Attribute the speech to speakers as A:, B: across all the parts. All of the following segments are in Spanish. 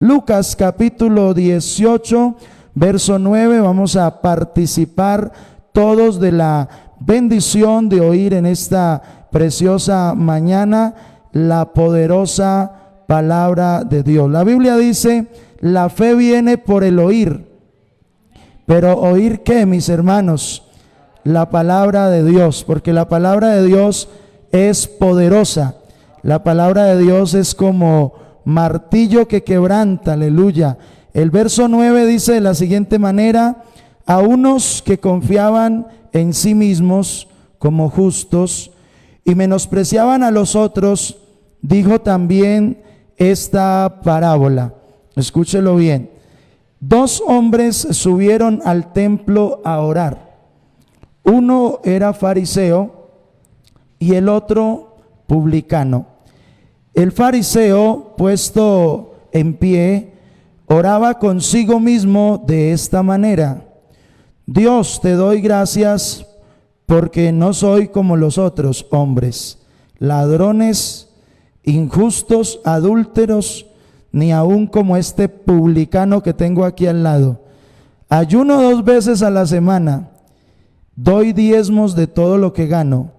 A: Lucas capítulo 18, verso 9, vamos a participar todos de la bendición de oír en esta preciosa mañana la poderosa palabra de Dios. La Biblia dice, la fe viene por el oír, pero ¿oír qué, mis hermanos? La palabra de Dios, porque la palabra de Dios es poderosa. La palabra de Dios es como martillo que quebranta, aleluya. El verso 9 dice de la siguiente manera: a unos que confiaban en sí mismos como justos y menospreciaban a los otros, dijo también esta parábola. Escúchelo bien. Dos hombres subieron al templo a orar. Uno era fariseo y el otro publicano. El fariseo, puesto en pie, oraba consigo mismo de esta manera: Dios, te doy gracias porque no soy como los otros hombres, ladrones, injustos, adúlteros, ni aun como este publicano que tengo aquí al lado. Ayuno 2 veces a la semana, doy diezmos de todo lo que gano.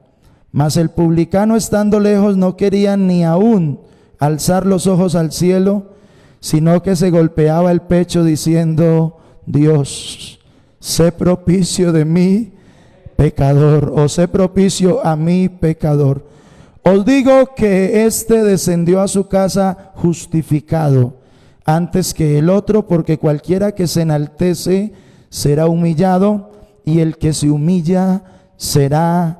A: Mas el publicano, estando lejos, no quería ni aún alzar los ojos al cielo, sino que se golpeaba el pecho diciendo: Dios, sé propicio de mí, pecador, o sé propicio a mí, pecador. Os digo que éste descendió a su casa justificado antes que el otro, porque cualquiera que se enaltece será humillado, y el que se humilla será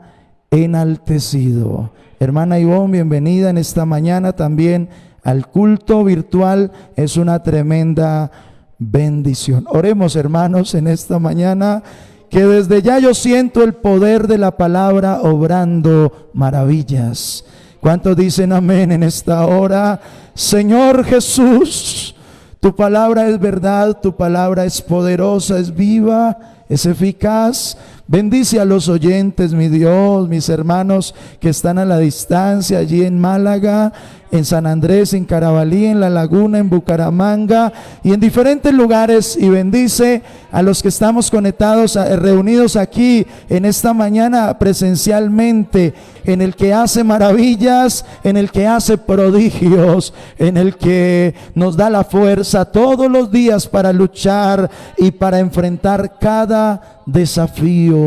A: enaltecido. Hermana Ivonne, bienvenida en esta mañana también al culto virtual. Es una tremenda bendición. Oremos, hermanos, en esta mañana, que desde ya yo siento el poder de la palabra obrando maravillas. ¿Cuántos dicen amén en esta hora? Señor Jesús, tu palabra es verdad, tu palabra es poderosa, es viva, es eficaz. Bendice a los oyentes, mi Dios, mis hermanos que están a la distancia, allí en Málaga, en San Andrés, en Carabalí, en La Laguna, en Bucaramanga y en diferentes lugares. Y bendice a los que estamos conectados, reunidos aquí en esta mañana presencialmente, en el que hace maravillas, en el que hace prodigios, en el que nos da la fuerza todos los días para luchar y para enfrentar cada desafío.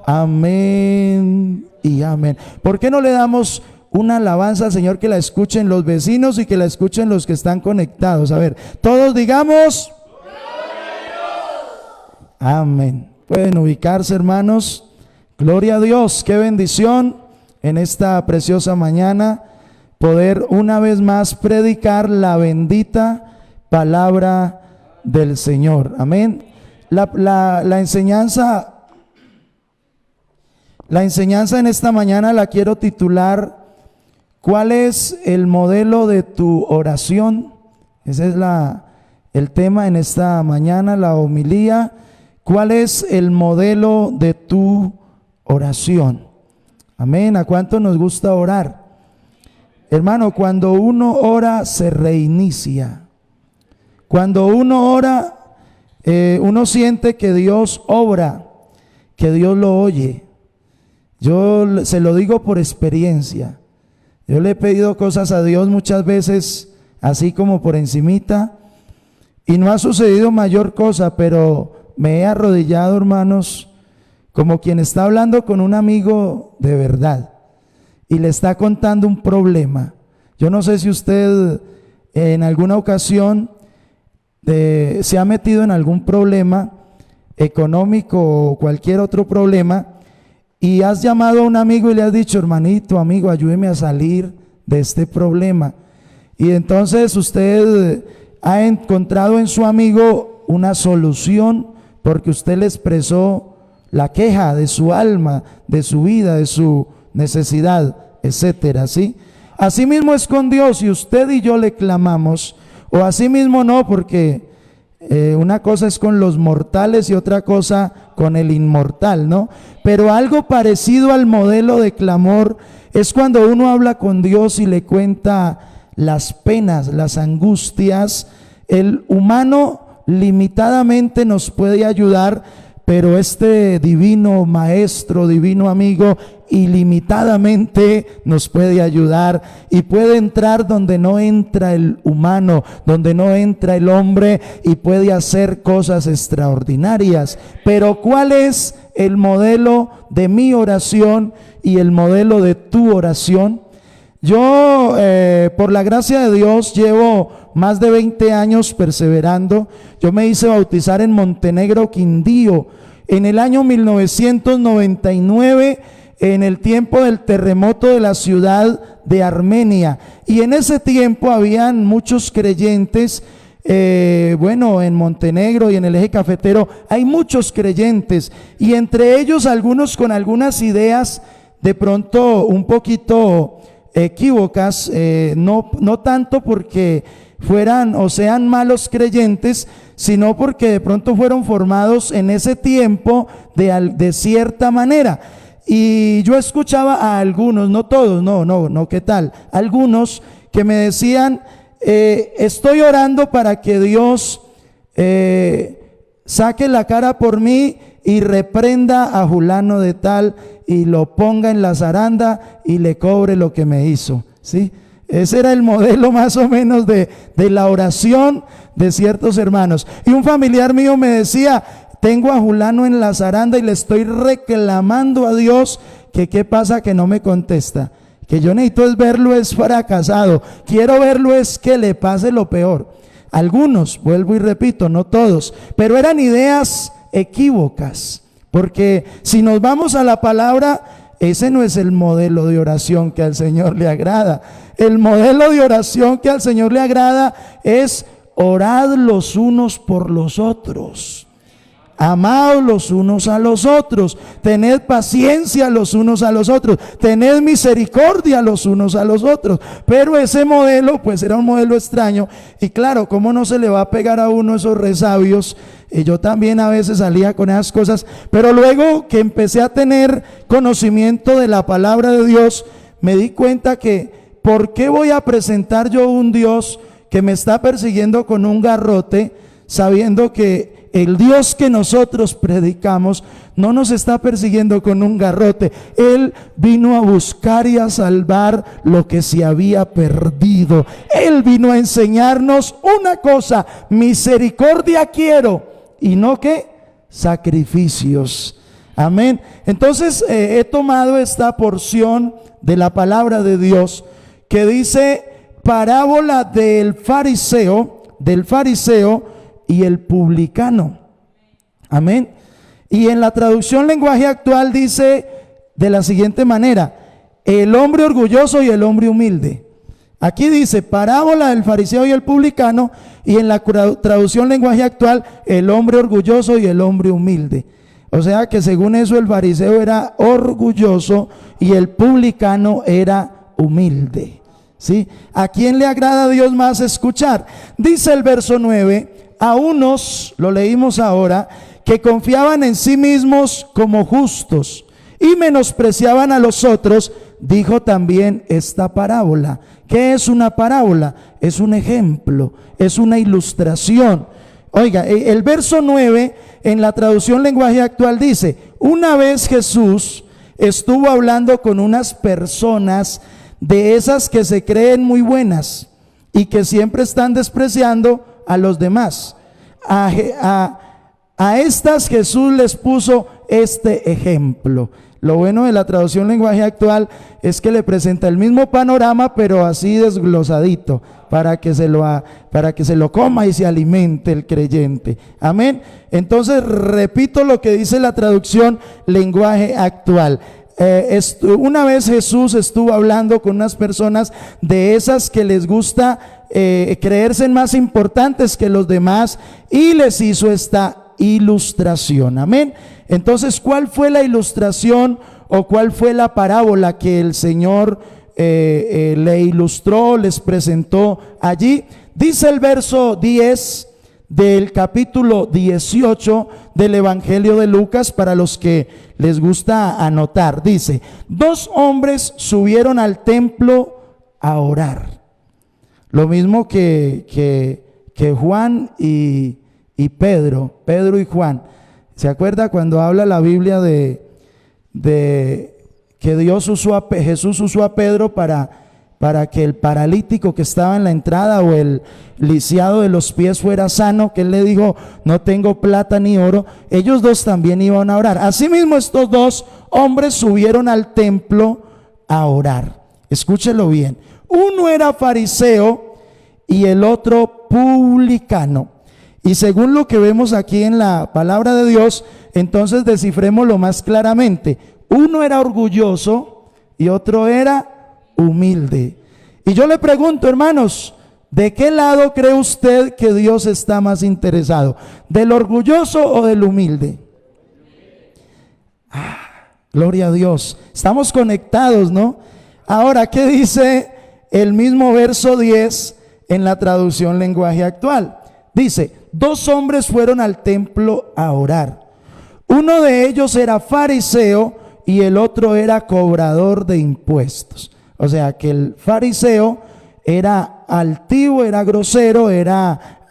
A: Amén y amén. ¿Por qué no le damos una alabanza al Señor, que la escuchen los vecinos y que la escuchen los que están conectados? A ver, todos digamos amén. Pueden ubicarse, hermanos. Gloria a Dios, qué bendición en esta preciosa mañana poder una vez más predicar la bendita palabra del Señor. Amén. La enseñanza en esta mañana la quiero titular: ¿cuál es el modelo de tu oración? Ese es el tema en esta mañana, la homilía. ¿Cuál es el modelo de tu oración? Amén. ¿A cuánto nos gusta orar? Hermano, cuando uno ora se reinicia. Cuando uno ora, uno siente que Dios obra, que Dios lo oye. Yo se lo digo por experiencia. Yo le he pedido cosas a Dios muchas veces, así como por encimita, y no ha sucedido mayor cosa, pero me he arrodillado, hermanos, como quien está hablando con un amigo de verdad y le está contando un problema. Yo no sé si usted en alguna ocasión se ha metido en algún problema económico o cualquier otro problema, y has llamado a un amigo y le has dicho: hermanito, amigo, ayúdeme a salir de este problema. Y entonces usted ha encontrado en su amigo una solución, porque usted le expresó la queja de su alma, de su vida, de su necesidad, etcétera, ¿sí? Así mismo es con Dios. Si usted y yo le clamamos, o así mismo no, porque una cosa es con los mortales y otra cosa con el inmortal, ¿no? Pero algo parecido al modelo de clamor es cuando uno habla con Dios y le cuenta las penas, las angustias, El humano limitadamente nos puede ayudar, pero este divino maestro, divino amigo, ilimitadamente nos puede ayudar y puede entrar donde no entra el humano, donde no entra el hombre, y puede hacer cosas extraordinarias. Pero ¿cuál es el modelo de mi oración y el modelo de tu oración? Yo, por la gracia de Dios, llevo más de 20 años perseverando. Yo me hice bautizar en Montenegro, Quindío, en el año 1999, en el tiempo del terremoto de la ciudad de Armenia. Y en ese tiempo habían muchos creyentes, en Montenegro y en el eje cafetero hay muchos creyentes, y entre ellos algunos con algunas ideas de pronto un poquito equívocas, no tanto porque fueran o sean malos creyentes, sino porque de pronto fueron formados en ese tiempo de cierta manera. Y yo escuchaba a algunos, no todos, no, ¿qué tal? Algunos que me decían, estoy orando para que Dios saque la cara por mí y reprenda a fulano de tal y lo ponga en la zaranda y le cobre lo que me hizo, ¿sí? Ese era el modelo más o menos de la oración de ciertos hermanos. Y un familiar mío me decía, tengo a fulano en la zaranda y le estoy reclamando a Dios que qué pasa que no me contesta, que yo necesito es verlo es fracasado, quiero verlo es que le pase lo peor. Algunos, vuelvo y repito, no todos, pero eran ideas equívocas, porque si nos vamos a la palabra, ese no es el modelo de oración que al Señor le agrada. El modelo de oración que al Señor le agrada es: orad los unos por los otros, amaos los unos a los otros, tened paciencia los unos a los otros, tened misericordia los unos a los otros. Pero ese modelo pues era un modelo extraño, y claro, ¿cómo no se le va a pegar a uno esos resabios? Y yo también a veces salía con esas cosas, pero luego que empecé a tener conocimiento de la palabra de Dios, me di cuenta que ¿por qué voy a presentar yo un Dios que me está persiguiendo con un garrote, sabiendo que el Dios que nosotros predicamos no nos está persiguiendo con un garrote? Él vino a buscar y a salvar lo que se había perdido. Él vino a enseñarnos una cosa: misericordia quiero, y no que sacrificios. Amén. Entonces he tomado esta porción de la palabra de Dios que dice parábola del fariseo y el publicano. Amén. Y en la traducción lenguaje actual dice de la siguiente manera: el hombre orgulloso y el hombre humilde. Aquí dice parábola del fariseo y el publicano, y en la traducción lenguaje actual, el hombre orgulloso y el hombre humilde. O sea que según eso el fariseo era orgulloso y el publicano era humilde, ¿sí? ¿A quién le agrada a Dios más escuchar? Dice el verso 9, a unos, lo leímos ahora, que confiaban en sí mismos como justos y menospreciaban a los otros, dijo también esta parábola. ¿Qué es una parábola? Es un ejemplo, es una ilustración. Oiga, el verso 9 en la traducción lenguaje actual dice: una vez Jesús estuvo hablando con unas personas de esas que se creen muy buenas y que siempre están despreciando a los demás. A estas Jesús les puso este ejemplo. Lo bueno de la traducción lenguaje actual es que le presenta el mismo panorama, pero así desglosadito, para que se lo coma y se alimente el creyente. Amén. Entonces repito lo que dice la traducción lenguaje actual. Una vez Jesús estuvo hablando con unas personas de esas que les gusta creerse más importantes que los demás, y les hizo esta ilustración. Amén. Entonces, ¿cuál fue la ilustración o cuál fue la parábola que el Señor le ilustró, les presentó allí? Dice el verso 10 del capítulo 18 del Evangelio de Lucas, para los que les gusta anotar. Dice: dos hombres subieron al templo a orar. Lo mismo que que Juan y Pedro y Juan. ¿Se acuerda cuando habla la Biblia de que Jesús usó a Pedro para que el paralítico que estaba en la entrada o el lisiado de los pies fuera sano, que él le dijo, no tengo plata ni oro? Ellos dos también iban a orar. Asimismo, estos dos hombres subieron al templo a orar. Escúchelo bien. Uno era fariseo y el otro publicano. Y según lo que vemos aquí en la palabra de Dios, entonces descifrémoslo más claramente. Uno era orgulloso y otro era humilde. Y yo le pregunto, hermanos, ¿de qué lado cree usted que Dios está más interesado? ¿Del orgulloso o del humilde? Gloria a Dios. Estamos conectados, ¿no? Ahora, ¿qué dice el mismo verso 10 en la traducción lenguaje actual? Dice, 2 hombres fueron al templo a orar. Uno de ellos era fariseo y el otro era cobrador de impuestos. O sea que el fariseo era altivo, era grosero, era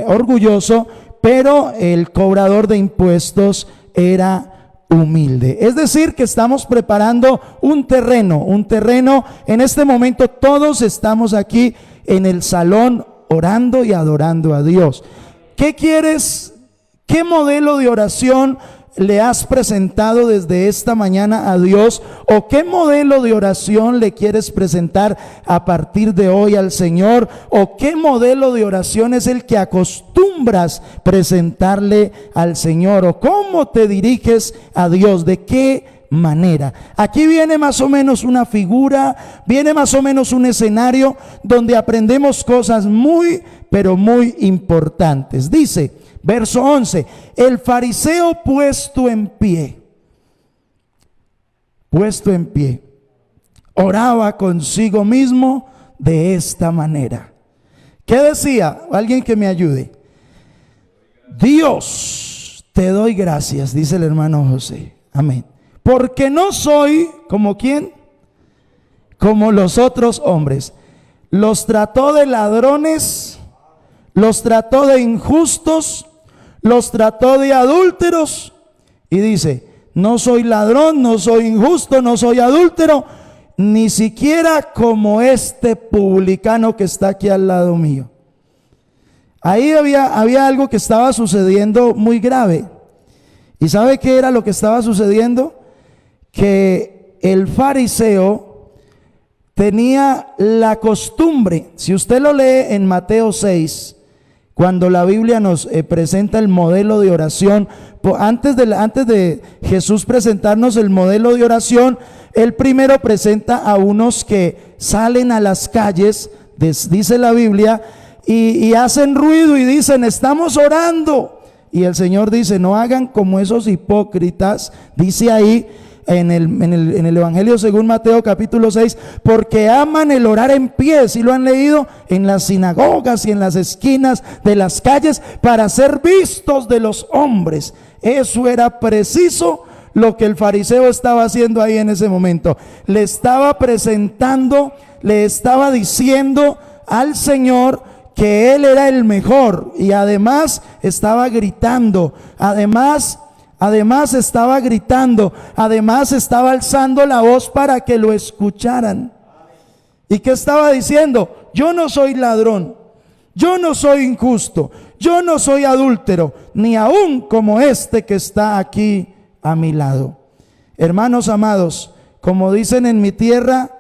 A: orgulloso, pero el cobrador de impuestos era humilde. Es decir, que estamos preparando un terreno. En este momento todos estamos aquí en el salón orando y adorando a Dios. ¿Qué quieres? ¿Qué modelo de oración le has presentado desde esta mañana a Dios? ¿O qué modelo de oración le quieres presentar a partir de hoy al Señor? ¿O qué modelo de oración es el que acostumbras presentarle al Señor? ¿O cómo te diriges a Dios? ¿De qué manera? Aquí viene más o menos una figura, viene más o menos un escenario donde aprendemos cosas muy, pero muy importantes. Dice, verso 11, el fariseo puesto en pie, oraba consigo mismo de esta manera. ¿Qué decía? Alguien que me ayude. Dios, te doy gracias, dice el hermano José. Amén. Porque no soy como ¿quién? Como los otros hombres. Los trató de ladrones, los trató de injustos, los trató de adúlteros. Y dice, no soy ladrón, no soy injusto, no soy adúltero, ni siquiera como este publicano que está aquí al lado mío. Ahí había algo que estaba sucediendo muy grave. ¿Y sabe qué era lo que estaba sucediendo? Que el fariseo tenía la costumbre, si usted lo lee en Mateo 6, cuando la Biblia nos presenta el modelo de oración, antes de Jesús presentarnos el modelo de oración, él primero presenta a unos que salen a las calles, dice la Biblia, y hacen ruido y dicen, estamos orando. Y el Señor dice, no hagan como esos hipócritas, dice ahí en el Evangelio según Mateo capítulo 6, porque aman el orar en pie, si lo han leído, en las sinagogas y en las esquinas de las calles, para ser vistos de los hombres. Eso era preciso lo que el fariseo estaba haciendo ahí en ese momento. Le estaba presentando, le estaba diciendo al Señor que Él era el mejor, y además estaba gritando, además estaba gritando, además estaba alzando la voz para que lo escucharan. ¿Y qué estaba diciendo? Yo no soy ladrón, yo no soy injusto, yo no soy adúltero, ni aún como este que está aquí a mi lado. Hermanos amados, como dicen en mi tierra,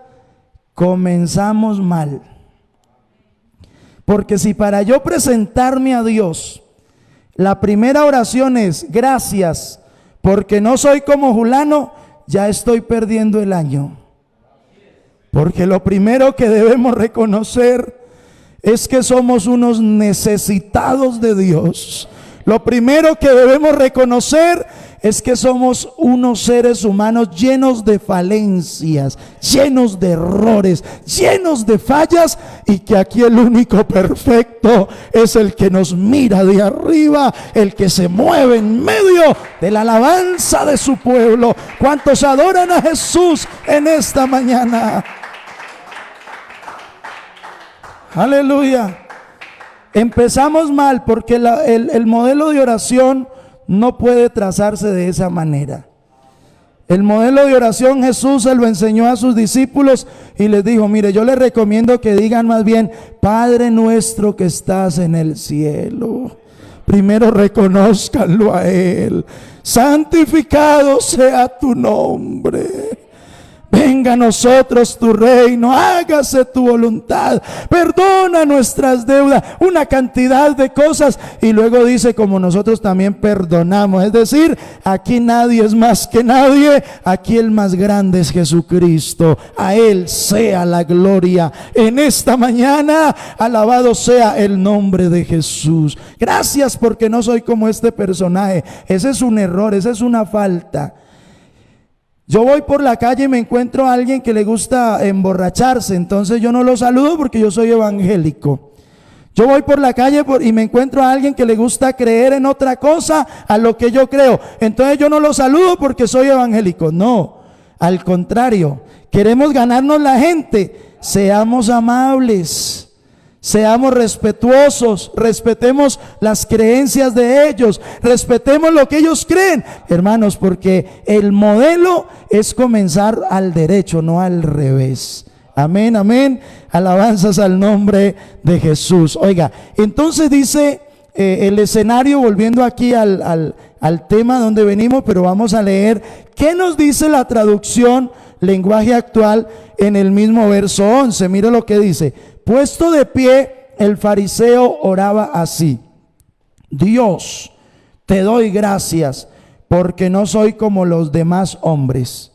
A: comenzamos mal. Porque si para yo presentarme a Dios, la primera oración es gracias, porque no soy como Julano, ya estoy perdiendo el año. Porque lo primero que debemos reconocer es que somos unos necesitados de Dios. Lo primero que debemos reconocer es que somos unos seres humanos llenos de falencias, llenos de errores, llenos de fallas, y que aquí el único perfecto es el que nos mira de arriba, el que se mueve en medio de la alabanza de su pueblo. ¿Cuántos adoran a Jesús en esta mañana? Aleluya. Empezamos mal porque el modelo de oración no puede trazarse de esa manera. El modelo de oración Jesús se lo enseñó a sus discípulos y les dijo, mire, yo les recomiendo que digan más bien, Padre nuestro que estás en el cielo. Primero reconózcanlo a Él. Santificado sea tu nombre. Venga a nosotros tu reino, hágase tu voluntad, perdona nuestras deudas, una cantidad de cosas. Y luego dice, como nosotros también perdonamos. Es decir, aquí nadie es más que nadie, aquí el más grande es Jesucristo. A Él sea la gloria en esta mañana, alabado sea el nombre de Jesús. Gracias porque no soy como este personaje. Ese es un error, esa es una falta. Yo voy por la calle y me encuentro a alguien que le gusta emborracharse, entonces yo no lo saludo porque yo soy evangélico. Yo voy por la calle y me encuentro a alguien que le gusta creer en otra cosa a lo que yo creo, entonces yo no lo saludo porque soy evangélico. No, al contrario, queremos ganarnos la gente. Seamos amables, seamos respetuosos, respetemos las creencias de ellos, respetemos lo que ellos creen, hermanos, porque el modelo es comenzar al derecho, no al revés. Amén, amén. Alabanzas al nombre de Jesús. Oiga, entonces dice el escenario, volviendo aquí al tema donde venimos, pero vamos a leer qué nos dice la traducción lenguaje actual en el mismo verso 11. Mire lo que dice. Puesto de pie, el fariseo oraba así: Dios, te doy gracias porque no soy como los demás hombres.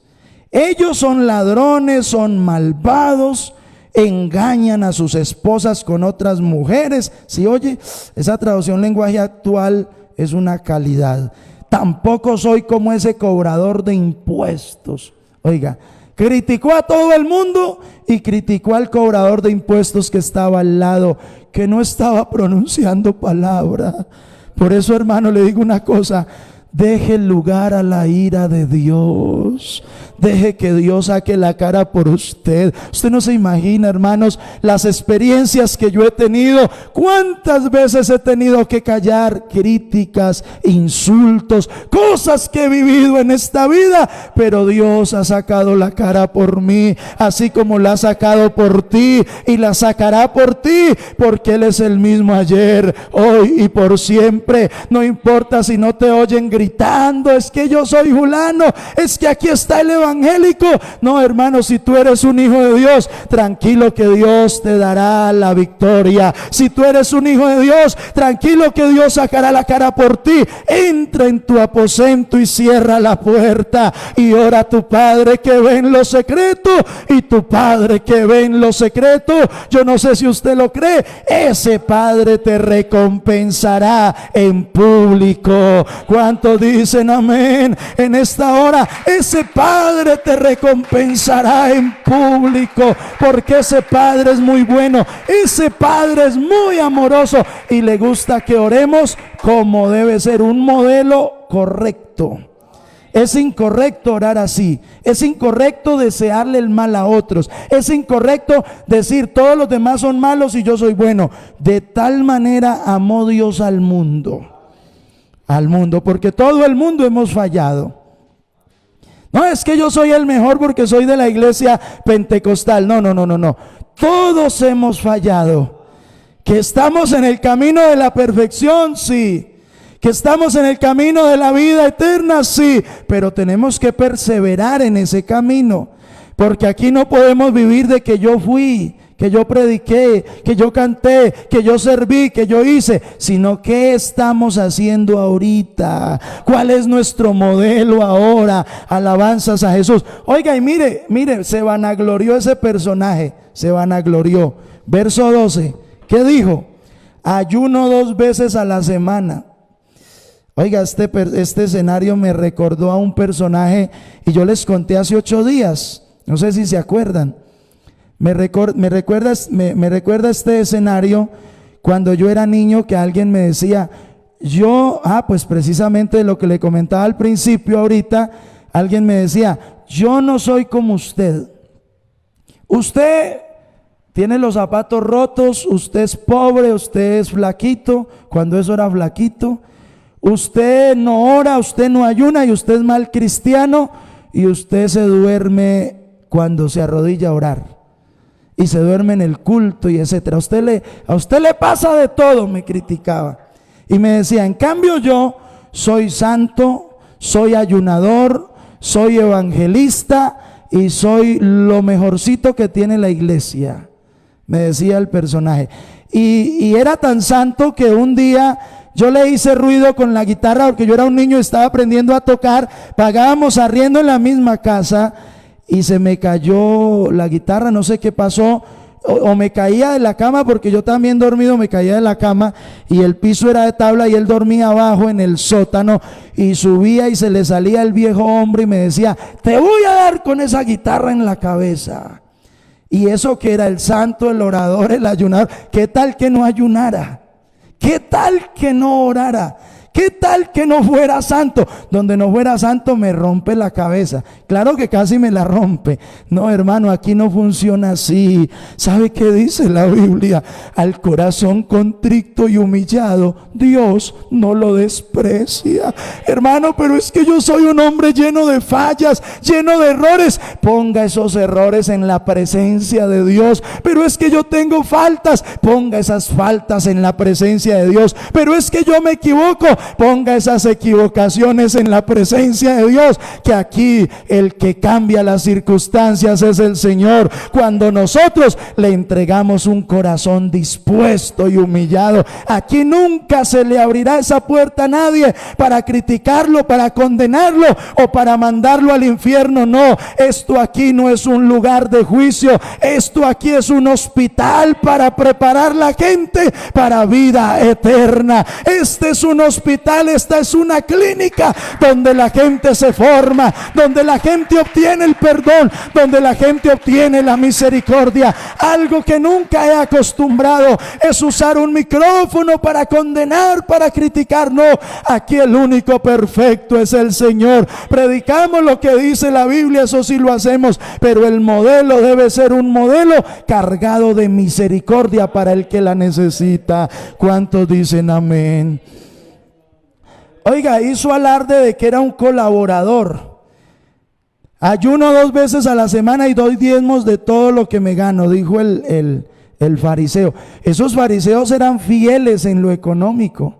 A: Ellos son ladrones, son malvados, engañan a sus esposas con otras mujeres. Si oye, esa traducción lenguaje actual es una calidad. Tampoco soy como ese cobrador de impuestos. Oiga, criticó a todo el mundo y criticó al cobrador de impuestos que estaba al lado, que no estaba pronunciando palabra. Por eso, hermano, le digo una cosa: deje lugar a la ira de Dios. Deje que Dios saque la cara por usted. Usted no se imagina, hermanos, las experiencias que yo he tenido. Cuántas veces he tenido que callar críticas, insultos, cosas que he vivido en esta vida, pero Dios ha sacado la cara por mí, así como la ha sacado por ti y la sacará por ti, porque Él es el mismo ayer, hoy y por siempre. No importa si no te oyen gritando, es que yo soy fulano, es que aquí está el evangélico. No, hermano, si tú eres un hijo de Dios, tranquilo que Dios te dará la victoria. Si tú eres un hijo de Dios, tranquilo que Dios sacará la cara por ti. Entra en tu aposento y cierra la puerta y ora a tu Padre que ve en lo secreto, y tu Padre que ve en lo secreto, yo no sé si usted lo cree, ese Padre te recompensará en público. ¿Cuántos dicen amén en esta hora? Ese Padre te recompensará en público, porque ese Padre es muy bueno, ese Padre es muy amoroso y le gusta que oremos como debe ser, un modelo correcto. Es incorrecto orar así, es incorrecto desearle el mal a otros, es incorrecto decir todos los demás son malos y yo soy bueno. De tal manera amó Dios al mundo, porque todo el mundo hemos fallado. No es que yo soy el mejor porque soy de la iglesia pentecostal. No. Todos hemos fallado. Que estamos en el camino de la perfección, sí. Que estamos en el camino de la vida eterna, sí. Pero tenemos que perseverar en ese camino. Porque aquí no podemos vivir de que yo fui, que yo prediqué, que yo canté, que yo serví, que yo hice, sino qué estamos haciendo ahorita, cuál es nuestro modelo ahora. Alabanzas a Jesús. Oiga, y mire, se vanaglorió ese personaje, se vanaglorió. Verso 12, ¿qué dijo? Ayuno 2 veces a la semana. Oiga, este escenario me recordó a un personaje y yo les conté hace 8 días, no sé si se acuerdan. Me recuerda este escenario cuando yo era niño, que alguien me decía, pues precisamente lo que le comentaba al principio ahorita, alguien me decía, yo no soy como usted. Usted Tiene los zapatos rotos, usted es pobre, usted es flaquito, cuando eso era flaquito. Usted no ora, usted no ayuna y usted es mal cristiano y usted se duerme cuando se arrodilla a orar y se duerme en el culto y etcétera. A usted le pasa de todo, me criticaba. Y me decía, en cambio yo soy santo, soy ayunador, soy evangelista y soy lo mejorcito que tiene la iglesia, me decía el personaje. Y era tan santo que un día yo le hice ruido con la guitarra porque yo era un niño y estaba aprendiendo a tocar. Pagábamos arriendo en la misma casa y se me cayó la guitarra, no sé qué pasó. O me caía de la cama porque yo también dormido me caía de la cama y el piso era de tabla y él dormía abajo en el sótano y subía y se le salía el viejo hombre y me decía, te voy a dar con esa guitarra en la cabeza. Y eso que era el santo, el orador, el ayunador, ¿qué tal que no ayunara? ¿Qué tal que no orara? ¿Qué tal que no fuera santo? Donde no fuera santo me rompe la cabeza. Claro que casi me la rompe. No, hermano, aquí no funciona así. ¿Sabe qué dice la Biblia? Al corazón contrito y humillado, Dios no lo desprecia. Hermano, pero es que yo soy un hombre lleno de fallas, lleno de errores. Ponga esos errores en la presencia de Dios. Pero es que yo tengo faltas. Ponga esas faltas en la presencia de Dios. Pero es que yo me equivoco. Ponga esas equivocaciones en la presencia de Dios, que aquí el que cambia las circunstancias es el Señor. Cuando nosotros le entregamos un corazón dispuesto y humillado, aquí nunca se le abrirá esa puerta a nadie para criticarlo, para condenarlo o para mandarlo al infierno. No, esto aquí no es un lugar de juicio, esto aquí es un hospital para preparar la gente para vida eterna. Este es un hospital, esta es una clínica donde la gente se forma, donde la gente obtiene el perdón, donde la gente obtiene la misericordia. Algo que nunca he acostumbrado es usar un micrófono para condenar, para criticar. No, aquí el único perfecto es el Señor. Predicamos lo que dice la Biblia, eso sí lo hacemos, pero el modelo debe ser un modelo cargado de misericordia para el que la necesita. ¿Cuántos dicen amén? Oiga, hizo alarde de que era un colaborador. Ayuno 2 veces a la semana y doy diezmos de todo lo que me gano, dijo el fariseo. Esos fariseos eran fieles en lo económico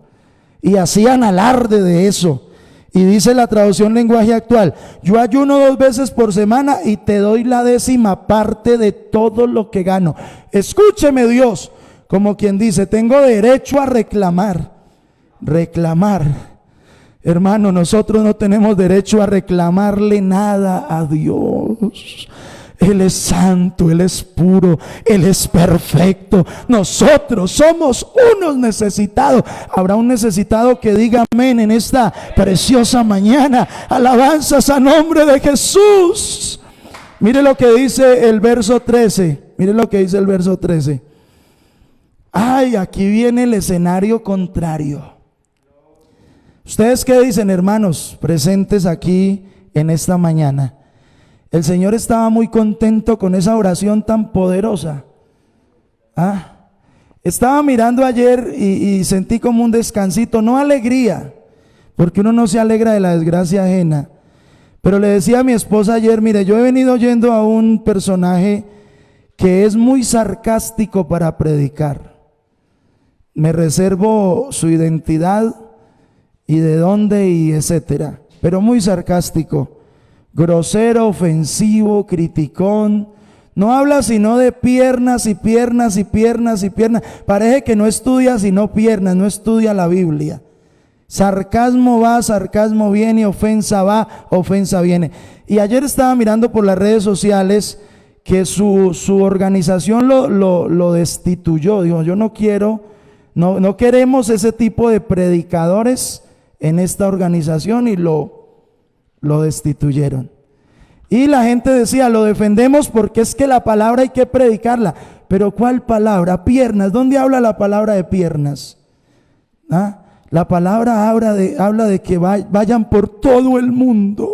A: y hacían alarde de eso. Y dice la traducción lenguaje actual, yo ayuno 2 veces por semana y te doy la 10ª parte de todo lo que gano. Escúcheme Dios, como quien dice, tengo derecho a reclamar. Hermano, nosotros no tenemos derecho a reclamarle nada a Dios. Él es santo, Él es puro, Él es perfecto. Nosotros somos unos necesitados. Habrá un necesitado que diga amén en esta preciosa mañana. Alabanzas a nombre de Jesús. Mire lo que dice el verso 13. Mire lo que dice el verso 13. Ay, aquí viene el escenario contrario. ¿Ustedes qué dicen, hermanos, presentes aquí en esta mañana? El Señor estaba muy contento con esa oración tan poderosa. Estaba mirando ayer y sentí como un descansito, no alegría, porque uno no se alegra de la desgracia ajena. Pero le decía a mi esposa ayer, mire, yo he venido oyendo a un personaje que es muy sarcástico para predicar. Me reservo su identidad y de dónde y etcétera, pero muy sarcástico, grosero, ofensivo, criticón. No habla sino de piernas y piernas y piernas y piernas. Parece que no estudia sino piernas, no estudia la Biblia. Sarcasmo va, sarcasmo viene, ofensa va, ofensa viene. Y ayer estaba mirando por las redes sociales que su organización lo destituyó. Dijo, yo no quiero, no queremos ese tipo de predicadores en esta organización, y lo destituyeron. Y la gente decía, lo defendemos porque es que la palabra hay que predicarla. Pero ¿cuál palabra? Piernas. ¿Dónde habla la palabra de piernas? La palabra habla de que vayan por todo el mundo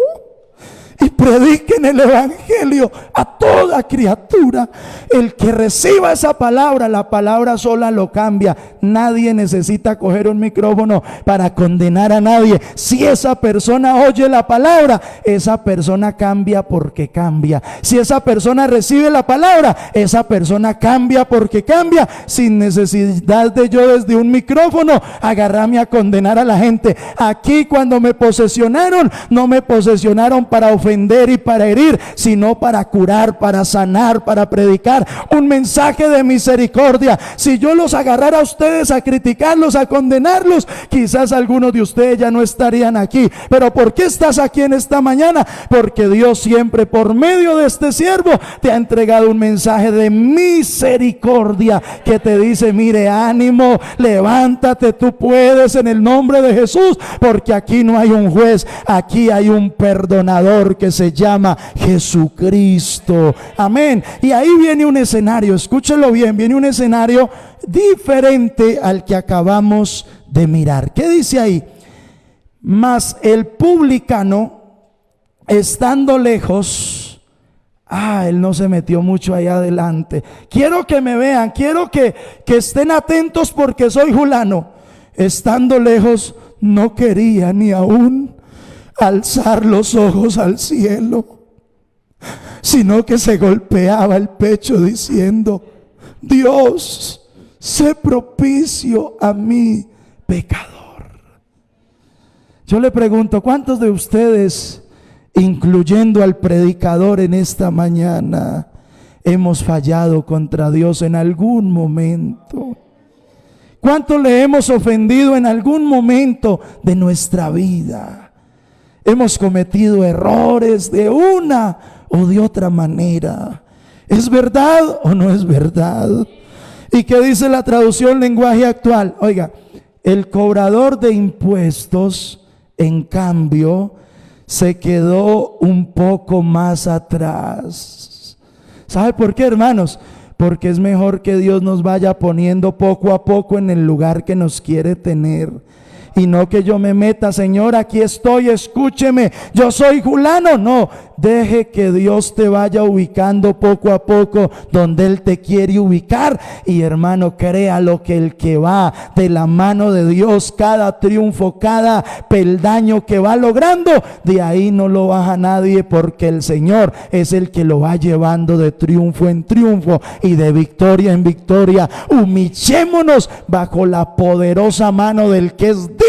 A: y prediquen el evangelio a toda criatura. El que reciba esa palabra, la palabra sola lo cambia. Nadie necesita coger un micrófono para condenar a nadie. Si esa persona oye la palabra, esa persona cambia porque cambia. Si esa persona recibe la palabra, esa persona cambia porque cambia, sin necesidad de yo desde un micrófono agarrarme a condenar a la gente. Aquí cuando me posesionaron, no me posesionaron para ofender y para herir, sino para curar, para sanar, para predicar un mensaje de misericordia. Si yo los agarrara a ustedes a criticarlos, a condenarlos, quizás algunos de ustedes ya no estarían aquí. Pero ¿por qué estás aquí en esta mañana? Porque Dios siempre por medio de este siervo te ha entregado un mensaje de misericordia que te dice: mire, ánimo, levántate, tú puedes en el nombre de Jesús, porque aquí no hay un juez, aquí hay un perdonador que se llama Jesucristo. Amén. Y ahí viene un escenario, escúchelo bien, viene un escenario diferente al que acabamos de mirar. ¿Qué dice ahí? Mas el publicano, estando lejos, él no se metió mucho ahí adelante. Quiero que me vean, quiero que estén atentos, porque soy fulano. Estando lejos, no quería ni aún alzar los ojos al cielo, sino que se golpeaba el pecho diciendo: Dios, sé propicio a mí, pecador. Yo le pregunto, ¿cuántos de ustedes, incluyendo al predicador en esta mañana, hemos fallado contra Dios en algún momento? ¿Cuántos le hemos ofendido en algún momento de nuestra vida? Hemos cometido errores de una o de otra manera. ¿Es verdad o no es verdad? ¿Y qué dice la traducción lenguaje actual? Oiga, el cobrador de impuestos, en cambio, se quedó un poco más atrás. ¿Sabe por qué, hermanos? Porque es mejor que Dios nos vaya poniendo poco a poco en el lugar que nos quiere tener, y no que yo me meta: Señor, aquí estoy, escúcheme, yo soy fulano. No, deje que Dios te vaya ubicando poco a poco donde Él te quiere ubicar. Y hermano, créalo, que el que va de la mano de Dios, cada triunfo, cada peldaño que va logrando, de ahí no lo baja nadie, porque el Señor es el que lo va llevando de triunfo en triunfo y de victoria en victoria. Humillémonos bajo la poderosa mano del que es digno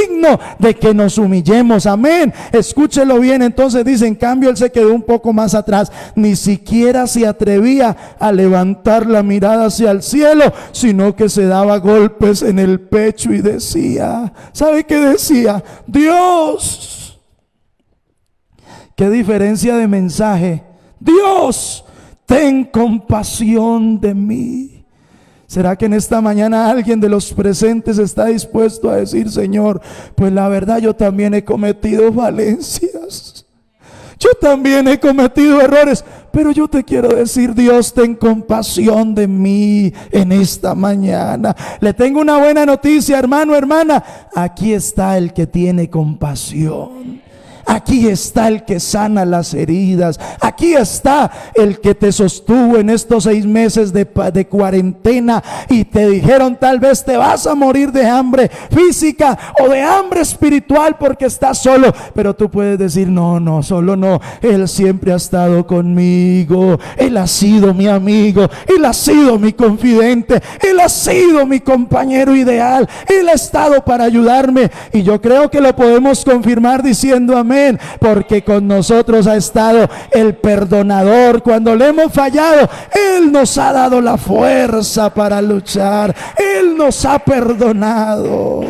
A: de que nos humillemos. Amén. Escúchelo bien. Entonces dice: en cambio, él se quedó un poco más atrás, ni siquiera se atrevía a levantar la mirada hacia el cielo, sino que se daba golpes en el pecho y decía, ¿sabe qué decía? Dios. Qué diferencia de mensaje. Dios, ten compasión de mí. ¿Será que en esta mañana alguien de los presentes está dispuesto a decir: Señor, pues la verdad yo también he cometido falencias, yo también he cometido errores, pero yo te quiero decir: Dios, ten compasión de mí en esta mañana? Le tengo una buena noticia, hermano, hermana. Aquí está el que tiene compasión. Aquí está el que sana las heridas. Aquí está el que te sostuvo en estos 6 meses de cuarentena, y te dijeron: tal vez te vas a morir de hambre física o de hambre espiritual porque estás solo. Pero tú puedes decir: no, no, solo no. Él siempre ha estado conmigo. Él ha sido mi amigo. Él ha sido mi confidente. Él ha sido mi compañero ideal. Él ha estado para ayudarme. Y yo creo que lo podemos confirmar diciendo amén. Porque con nosotros ha estado el perdonador. Cuando le hemos fallado, Él nos ha dado la fuerza para luchar. Él nos ha perdonado.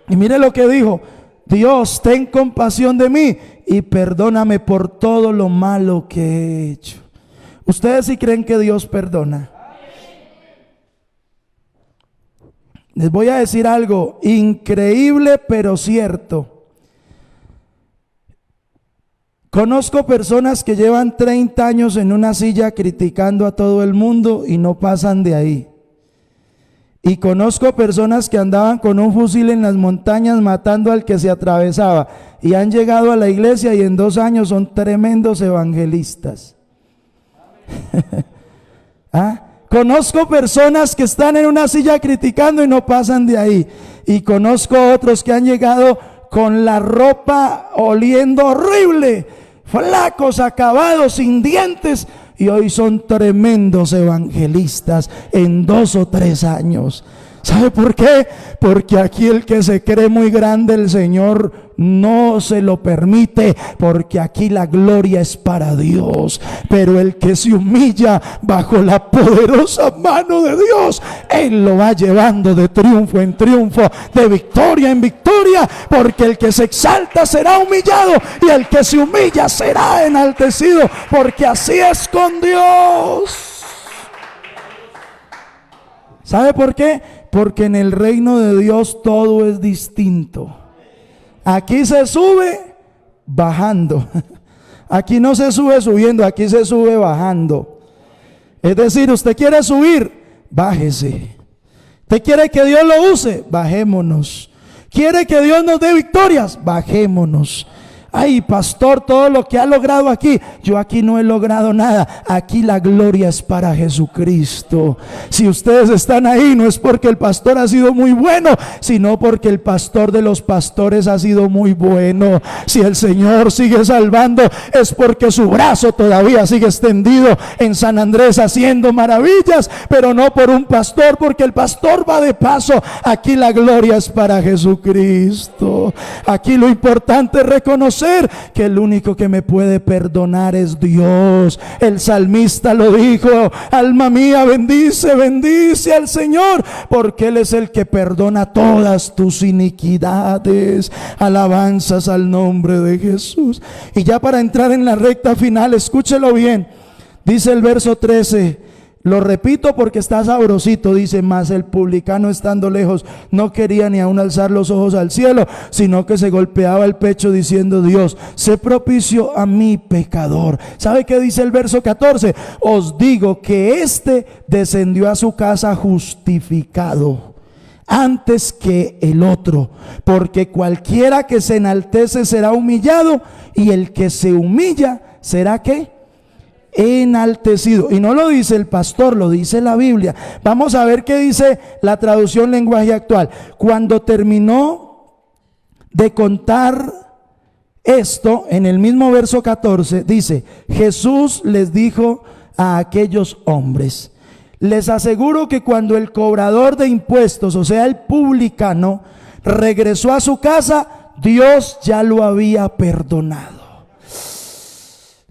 A: Y mire lo que dijo: Dios, ten compasión de mí y perdóname por todo lo malo que he hecho. ¿Ustedes sí creen que Dios perdona? Les voy a decir algo increíble pero cierto. Conozco personas que llevan 30 años en una silla criticando a todo el mundo y no pasan de ahí. Y conozco personas que andaban con un fusil en las montañas matando al que se atravesaba. Y han llegado a la iglesia y en 2 años son tremendos evangelistas. ¿Ah? Conozco personas que están en una silla criticando y no pasan de ahí. Y conozco otros que han llegado con la ropa oliendo horrible, flacos, acabados, sin dientes, y hoy son tremendos evangelistas en 2 o 3 años. ¿Sabe por qué? Porque aquí el que se cree muy grande, el Señor no se lo permite, porque aquí la gloria es para Dios. Pero el que se humilla bajo la poderosa mano de Dios, Él lo va llevando de triunfo en triunfo, de victoria en victoria, porque el que se exalta será humillado y el que se humilla será enaltecido, porque así es con Dios. ¿Sabe por qué? Porque en el reino de Dios todo es distinto. Aquí se sube bajando. Aquí no se sube subiendo, aquí se sube bajando. Es decir, usted quiere subir, bájese. Usted quiere que Dios lo use, bajémonos. Quiere que Dios nos dé victorias, bajémonos. Ay, pastor, todo lo que ha logrado aquí, yo aquí no he logrado nada. Aquí la gloria es para Jesucristo. Si ustedes están ahí, no es porque el pastor ha sido muy bueno, sino porque el pastor de los pastores ha sido muy bueno. Si el Señor sigue salvando, es porque su brazo todavía sigue extendido en San Andrés haciendo maravillas, pero no por un pastor, porque el pastor va de paso. Aquí la gloria es para Jesucristo. Aquí lo importante es reconocer que el único que me puede perdonar es Dios. El salmista lo dijo: alma mía, bendice, bendice al Señor, porque Él es el que perdona todas tus iniquidades. Alabanzas al nombre de Jesús. Y ya para entrar en la recta final, escúchelo bien. Dice el verso 13, lo repito porque está sabrosito, dice: mas el publicano, estando lejos, no quería ni aún alzar los ojos al cielo, sino que se golpeaba el pecho diciendo: Dios, sé propicio a mí, pecador. ¿Sabe qué dice el verso 14? Os digo que éste descendió a su casa justificado antes que el otro, porque cualquiera que se enaltece será humillado, y el que se humilla será ¿qué? Enaltecido. Y no lo dice el pastor, lo dice la Biblia. Vamos a ver qué dice la traducción lenguaje actual. Cuando terminó de contar esto, en el mismo verso 14 dice: Jesús les dijo a aquellos hombres: les aseguro que cuando el cobrador de impuestos, o sea el publicano, regresó a su casa, Dios ya lo había perdonado.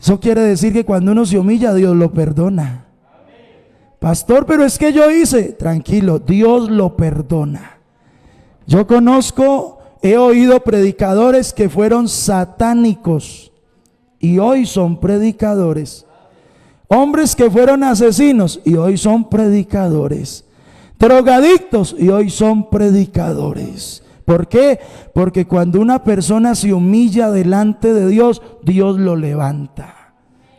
A: Eso quiere decir que cuando uno se humilla, Dios lo perdona. Pastor, pero es que yo hice. Tranquilo, Dios lo perdona. Yo conozco, he oído predicadores que fueron satánicos y hoy son predicadores. Hombres que fueron asesinos y hoy son predicadores. Drogadictos y hoy son predicadores. ¿Por qué? Porque cuando una persona se humilla delante de Dios, Dios lo levanta.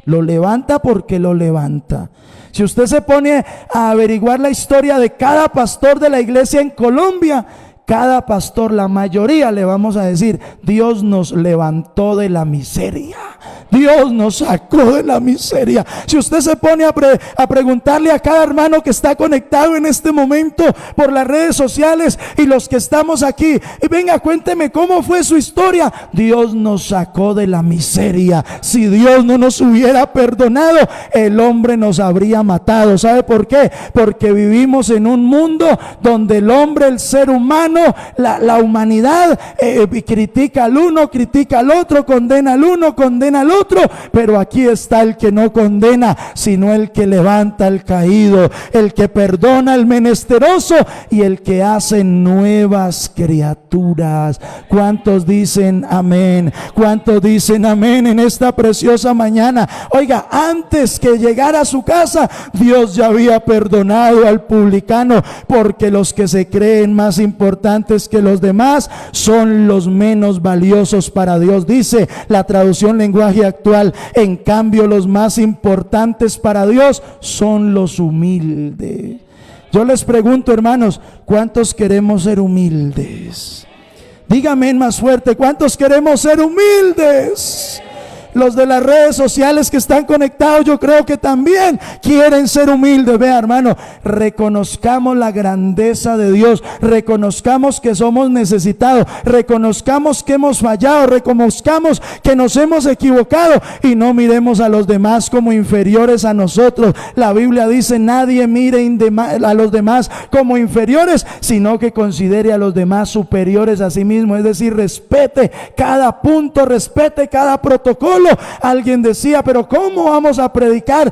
A: Lo levanta porque lo levanta. Si usted se pone a averiguar la historia de cada pastor de la iglesia en Colombia, cada pastor, la mayoría, le vamos a decir: Dios nos levantó de la miseria. Dios nos sacó de la miseria. Si usted se pone a preguntarle a cada hermano que está conectado en este momento por las redes sociales y los que estamos aquí, y venga, cuénteme cómo fue su historia. Dios nos sacó de la miseria. Si Dios no nos hubiera perdonado, el hombre nos habría matado. ¿Sabe por qué? Porque vivimos en un mundo donde el hombre, el ser humano, la humanidad critica al uno, critica al otro, condena al uno, condena al otro. Pero aquí está el que no condena, sino el que levanta al caído, el que perdona al menesteroso y el que hace nuevas criaturas. ¿Cuántos dicen amén? ¿Cuántos dicen amén en esta preciosa mañana? Oiga, antes que llegara a su casa, Dios ya había perdonado al publicano, porque los que se creen más importantes que los demás son los menos valiosos para Dios. Dice la traducción lenguaje actual: en cambio los más importantes para Dios son los humildes. Yo les pregunto, hermanos, ¿cuántos queremos ser humildes? Dígame más fuerte, ¿cuántos queremos ser humildes? Los de las redes sociales que están conectados, yo creo que también quieren ser humildes. Vea, hermano, reconozcamos la grandeza de Dios, reconozcamos que somos necesitados, reconozcamos que hemos fallado, reconozcamos que nos hemos equivocado y no miremos a los demás como inferiores a nosotros. La Biblia dice: nadie mire a los demás como inferiores, sino que considere a los demás superiores a sí mismo. Es decir, respete cada punto, respete cada protocolo. Alguien decía: pero ¿cómo vamos a predicar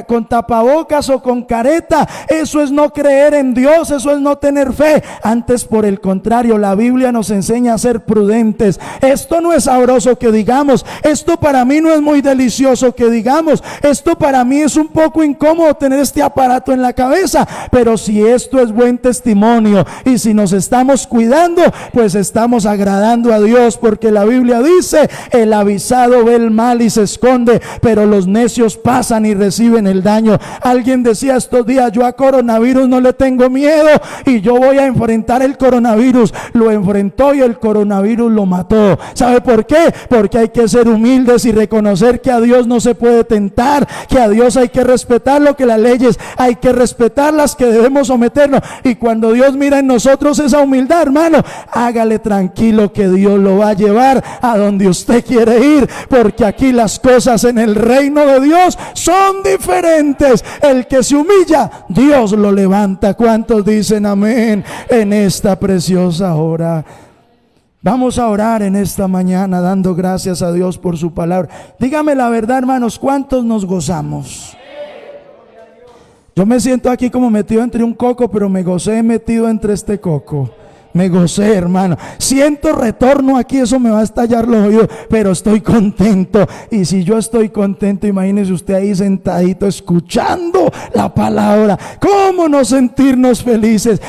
A: con tapabocas o con careta? Eso es no creer en Dios, eso es no tener fe. Antes, por el contrario, la Biblia nos enseña a ser prudentes. Esto no es sabroso que digamos, esto para mí no es muy delicioso que digamos, esto para mí es un poco incómodo tener este aparato en la cabeza, pero si esto es buen testimonio y si nos estamos cuidando, pues estamos agradando a Dios, porque la Biblia dice: el avisado ve el mal y se esconde, pero los necios pasan y reciben el daño. Alguien decía estos días: yo a coronavirus no le tengo miedo y yo voy a enfrentar el coronavirus. Lo enfrentó y el coronavirus lo mató. ¿Sabe por qué? Porque hay que ser humildes y reconocer que a Dios no se puede tentar, que a Dios hay que respetar lo que las leyes hay que respetarlas, que debemos someternos. Y cuando Dios mira en nosotros esa humildad, hermano, hágale tranquilo que Dios lo va a llevar a donde usted quiere ir, porque aquí las cosas en el reino de Dios son diferentes. El que se humilla, Dios lo levanta. ¿Cuántos dicen amén en esta preciosa hora? Vamos a orar en esta mañana dando gracias a Dios por su palabra. Dígame la verdad, hermanos, ¿cuántos nos gozamos? Yo me siento aquí como metido entre un coco, pero me gocé metido entre este coco. Me gocé, hermano. Siento retorno aquí, eso me va a estallar los oídos, pero estoy contento. Y si yo estoy contento, imagínese usted ahí sentadito escuchando la palabra. ¿Cómo no sentirnos felices?